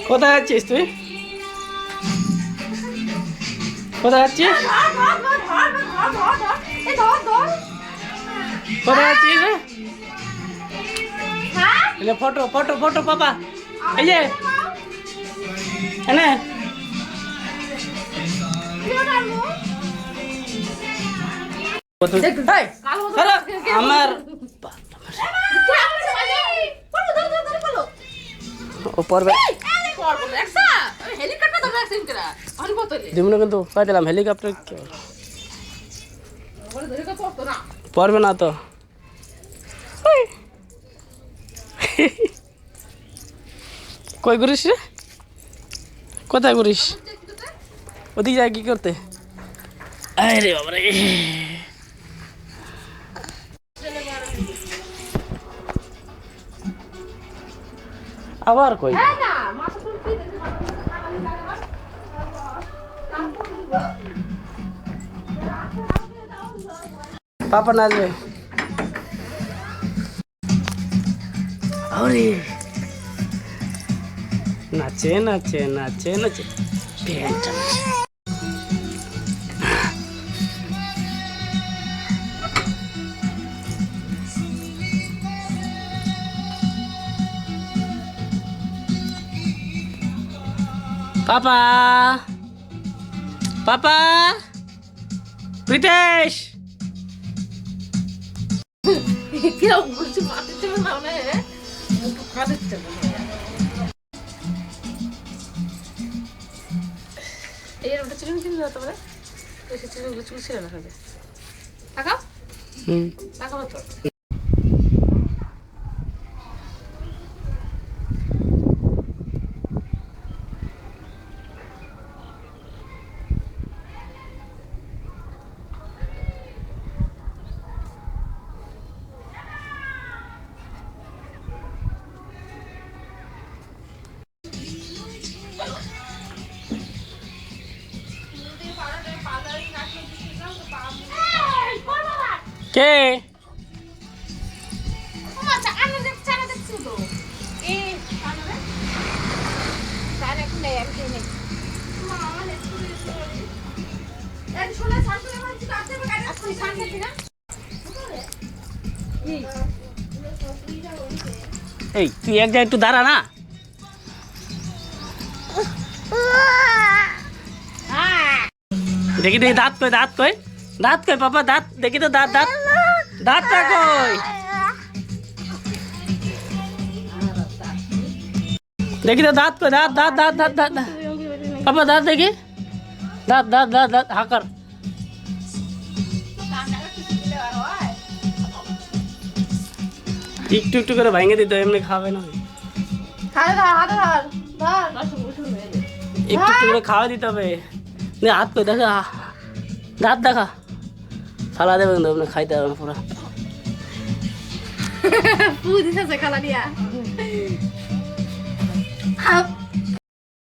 কোথায় যাচ্ছিস তুই? কোথায় যাচ্ছিস? কোথায় যাচ্ছিস রে? ফটো ফটো ফটো পাপা এই যে এনে আমার দিমনে কিন্তু কয়ে দিলাম হেলিকপ্টার পড়বে না তো। কই করিস রে? কোথায় করিস? ওদিকে যায় কি করতে? আরে বাবারে আবার কই? পাপা নাচবে। আরে নাচে নাচে নাচে নাচে প্যান্ট পাপা পাপা প্রিতেশ কিরকম বলছি মাটির চেপে নাও না কাদের চেপে এই ওটা চুল কিনে দাও তারপরে ওই চুল ছিল না হবে টাকা টাকা তো কে এই তুই এক জায়গায় একটু দাঁড়া না। দেখি দেখি দাঁত কই দাঁত কই দাঁত কই পাপা দাঁত দেখি তো দাঁত দাঁত দাঁতটা কই দেখি তো দাঁত কই দাঁত দাঁত দাঁত দাঁত দাঁত পাপা দাঁত দেখি দাঁত দাঁত দাঁত দাঁত হাকার একটু একটু করে ভাঙে দিতে এমনি খাবে না একটু একটু করে খাওয়া দিতে হবে। হাত কই দেখা দাঁত দেখা ফালা দেবে কিন্তু আপনি খাইতে হবে না পুরা পুদিনা খালা দিয়া